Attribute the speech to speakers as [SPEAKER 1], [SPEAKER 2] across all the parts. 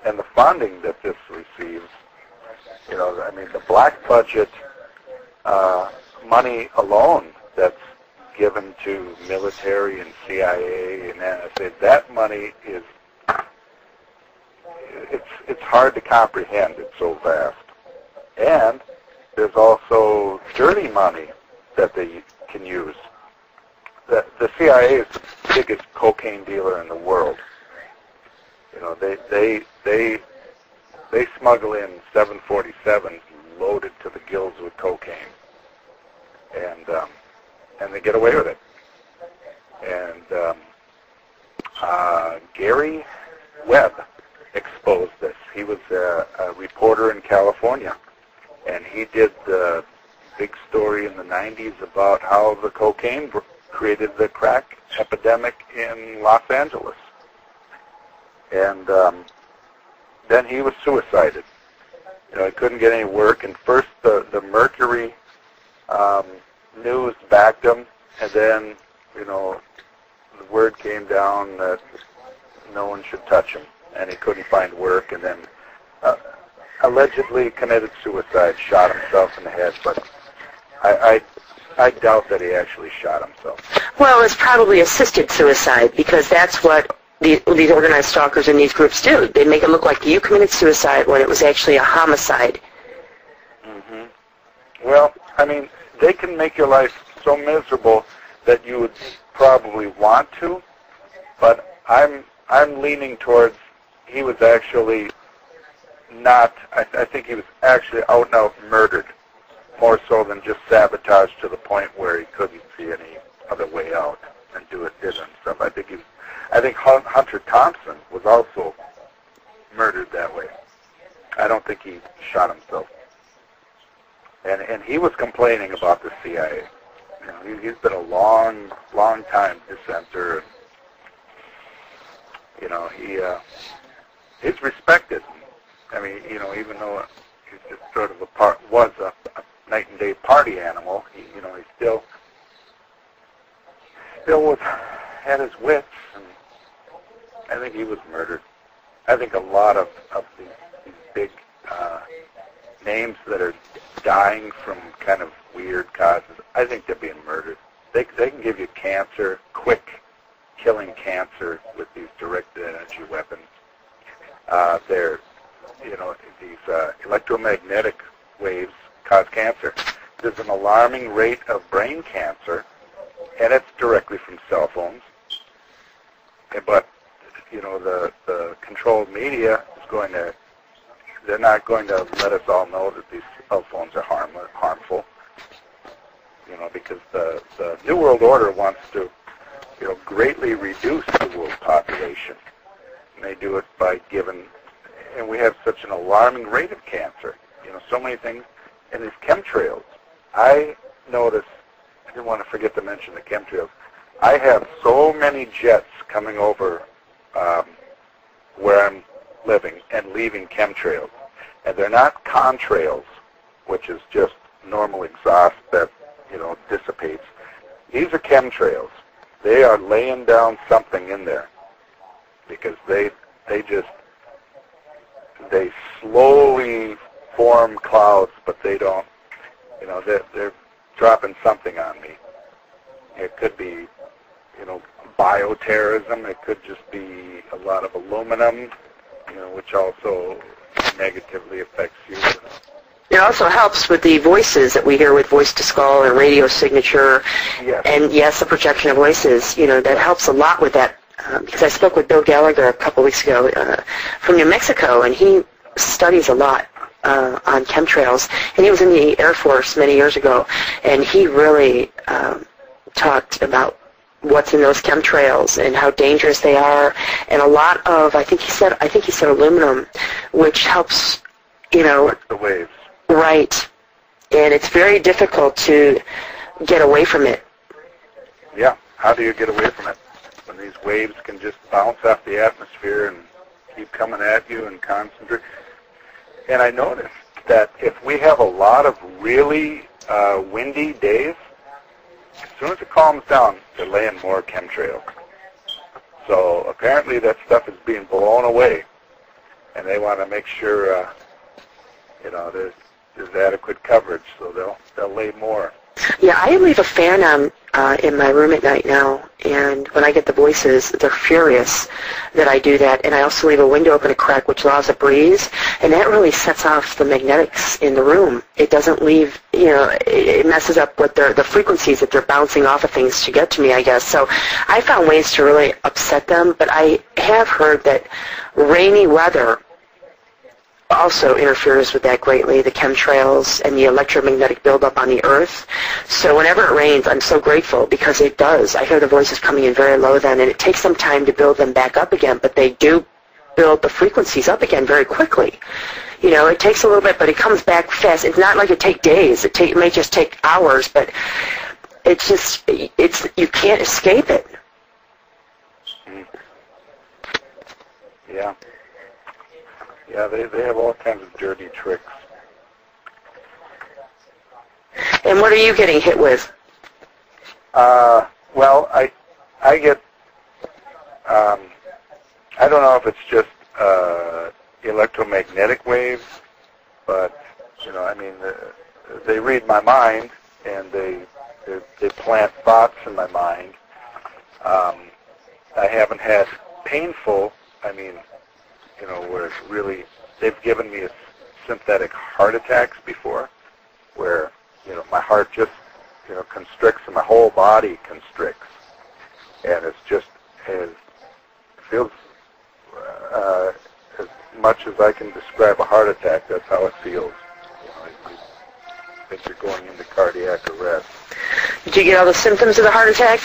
[SPEAKER 1] and the funding that this receives, you know, I mean, the black budget money alone that's given to military and CIA and NSA, that money is, it's hard to comprehend. It's so vast. And there's also dirty money that they can use. The CIA is the biggest cocaine dealer in the world. You know, they smuggle in 747s loaded to the gills with cocaine, and they get away with it. And Gary Webb exposed this. He was a reporter in California, and he did the big story in the 90s about how the cocaine created the crack epidemic in Los Angeles. And then he was suicided. You know, he couldn't get any work, and first the Mercury news backed him, and then, you know, the word came down that no one should touch him, and he couldn't find work, and then allegedly committed suicide, shot himself in the head, but I doubt that he actually shot himself.
[SPEAKER 2] Well, it's probably assisted suicide, because that's what these organized stalkers and these groups do. They make it look like you committed suicide when it was actually a homicide.
[SPEAKER 1] Mm-hmm. Well, I mean, they can make your life so miserable that you would probably want to, but I'm leaning towards he was actually not, I think he was actually out and out murdered, more so than just sabotaged to the point where he couldn't see any other way out and did it himself. I think Hunter Thompson was also murdered that way. I don't think he shot himself. And he was complaining about the CIA. You know, he's been a long time dissenter. And, you know, he's respected. I mean, you know, even though he's just sort of was a night and day party animal, he still was had his wits, and I think he was murdered. I think a lot of these big names that are dying from kind of weird causes, I think they're being murdered. They can give you cancer, quick killing cancer with these directed energy weapons. They're, you know, these electromagnetic waves cause cancer. There's an alarming rate of brain cancer, and it's directly from cell phones. But, you know, the controlled media is they're not going to let us all know that these cell phones are harmful, you know, because the New World Order wants to, you know, greatly reduce the world population. And they do it by and we have such an alarming rate of cancer, you know, so many things. And these chemtrails, I noticed, I didn't want to forget to mention the chemtrails, I have so many jets coming over where I'm living and leaving chemtrails. And they're not contrails, which is just normal exhaust that, you know, dissipates. These are chemtrails. They are laying down something in there because they slowly form clouds, but they don't, you know, they're dropping something on me. It could be, you know, bioterrorism. It could just be a lot of aluminum, you know, which also negatively affects you.
[SPEAKER 2] It also helps with the voices that we hear with voice to skull and radio signature.
[SPEAKER 1] Yes.
[SPEAKER 2] And yes, the projection of voices, you know, that helps a lot with that. Because I spoke with Bill Gallagher a couple weeks ago from New Mexico, and he studies a lot on chemtrails. And he was in the Air Force many years ago, and he really talked about what's in those chemtrails and how dangerous they are, and a lot of, I think he said aluminum, which helps, you know,
[SPEAKER 1] the waves.
[SPEAKER 2] Right, and it's very difficult to get away from it.
[SPEAKER 1] Yeah, how do you get away from it when these waves can just bounce off the atmosphere and keep coming at you and concentrate? And I noticed that if we have a lot of really windy days, as soon as it calms down, they're laying more chemtrails. So apparently that stuff is being blown away. and they want to make sure there's adequate coverage, so they'll lay more.
[SPEAKER 2] Yeah, I leave a fan on in my room at night now, and when I get the voices, they're furious that I do that. And I also leave a window open a crack, which allows a breeze, and that really sets off the magnetics in the room. It doesn't leave, it messes up what the frequencies that they're bouncing off of things to get to me, I guess. So I found ways to really upset them, but I have heard that rainy weather also interferes with that greatly, the chemtrails and the electromagnetic buildup on the earth. So whenever it rains, I'm so grateful because it does. I hear the voices coming in very low then, and it takes some time to build them back up again, but they do build the frequencies up again very quickly. It takes a little bit, but it comes back fast. It's not like it takes days. It may just take hours, but you can't escape it.
[SPEAKER 1] Yeah. Yeah, they have all kinds of dirty tricks.
[SPEAKER 2] And what are you getting hit with?
[SPEAKER 1] Well, I get, I don't know if it's just electromagnetic waves, but, they read my mind, and they plant thoughts in my mind. I haven't had painful, where it's really, they've given me synthetic heart attacks before, where, my heart just, constricts and my whole body constricts. And it's just, it feels, as much as I can describe a heart attack, that's how it feels. I think you're going into cardiac arrest.
[SPEAKER 2] Did you get all the symptoms of the heart attack?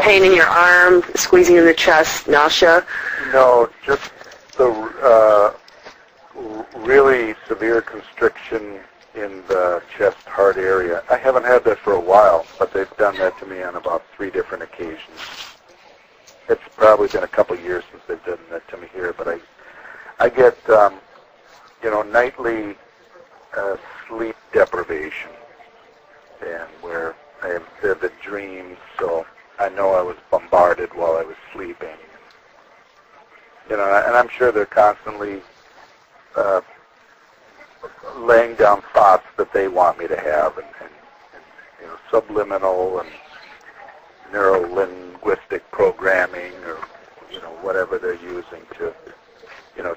[SPEAKER 2] Pain in your arm, squeezing in the chest, nausea?
[SPEAKER 1] No, just the really severe constriction in the chest-heart area. I haven't had that for a while, but they've done that to me on about 3 different occasions. It's probably been a couple of years since they've done that to me here, but I get, nightly sleep deprivation, and where I have vivid dreams, so I know I was bombarded while I was sleeping. And I'm sure they're constantly laying down thoughts that they want me to have, and subliminal and neuro-linguistic programming, or whatever they're using to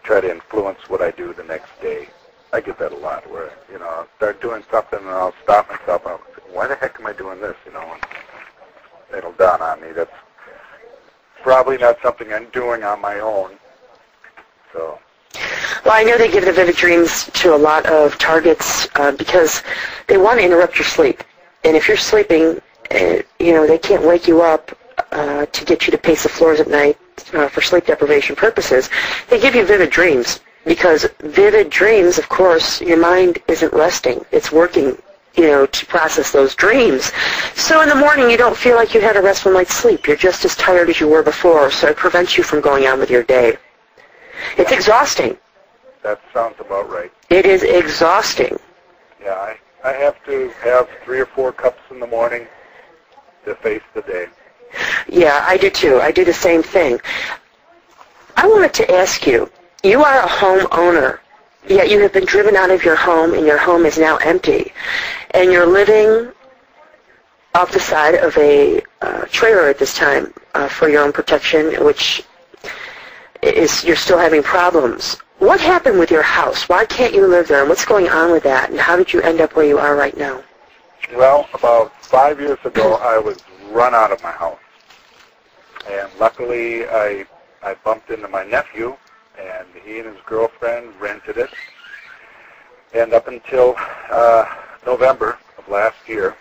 [SPEAKER 1] try to influence what I do the next day. I get that a lot, where I'll start doing something and I'll stop myself and I'll think, why the heck am I doing this? And it'll dawn on me that's probably not something I'm doing on my own. So.
[SPEAKER 2] Well, I know they give the vivid dreams to a lot of targets because they want to interrupt your sleep. And if you're sleeping, they can't wake you up to get you to pace the floors at night for sleep deprivation purposes. They give you vivid dreams because vivid dreams, of course, your mind isn't resting. It's working, to process those dreams. So in the morning, you don't feel like you had a restful night's sleep. You're just as tired as you were before, so it prevents you from going on with your day. It's exhausting.
[SPEAKER 1] That sounds about right.
[SPEAKER 2] It is exhausting.
[SPEAKER 1] Yeah, I have to have 3 or 4 cups in the morning to face the day.
[SPEAKER 2] Yeah, I do too. I do the same thing. I wanted to ask you, you are a homeowner, yet you have been driven out of your home and your home is now empty. And you're living off the side of a trailer at this time for your own protection, which is you're still having problems. What happened with your house? Why can't you live there? And what's going on with that? And how did you end up where you are right now?
[SPEAKER 1] Well, about 5 years ago, I was run out of my house. And luckily, I bumped into my nephew, and he and his girlfriend rented it. And up until November of last year,